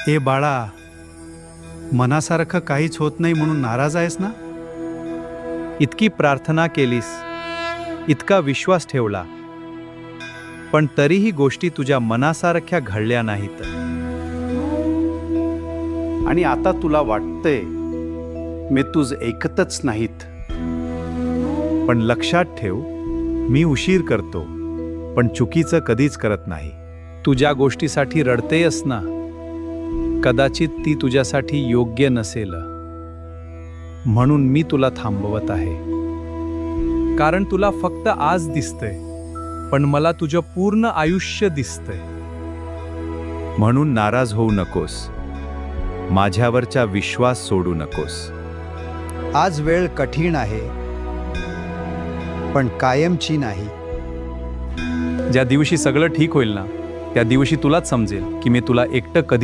ए बाळा, मनासारखं काहीच होत नाही म्हणून नाराज आहेस ना? इतकी प्रार्थना केलीस, इतका विश्वास ठेवला, पण तरीही गोष्टी तुझ्या मनासारख्या घडल्या नाहीत. आणि आता तुला वाटतंय मी तुझ ऐकतच नाहीत. पण लक्षात ठेव, मी उशीर करतो, पण चुकीचं कधीच करत नाही. तू ज्या गोष्टीसाठी रडतेयस ना, कदाचित ती तुझ्यासाठी योग्य नसेल. म्हणून मी तुला थांबवत आहे. कारण तुला फक्त आज दिसतंय, पण मला तुझं पूर्ण आयुष्य दिसतंय. म्हणून नाराज होऊ नकोस, माझ्यावरचा विश्वास सोडू नकोस. आज वेळ कठीण आहे, पण कायमची नाही. ज्या दिवशी सगळं ठीक होईल ना, त्या दिवशी तुलाच समजेल की मी तुला एकटं कधी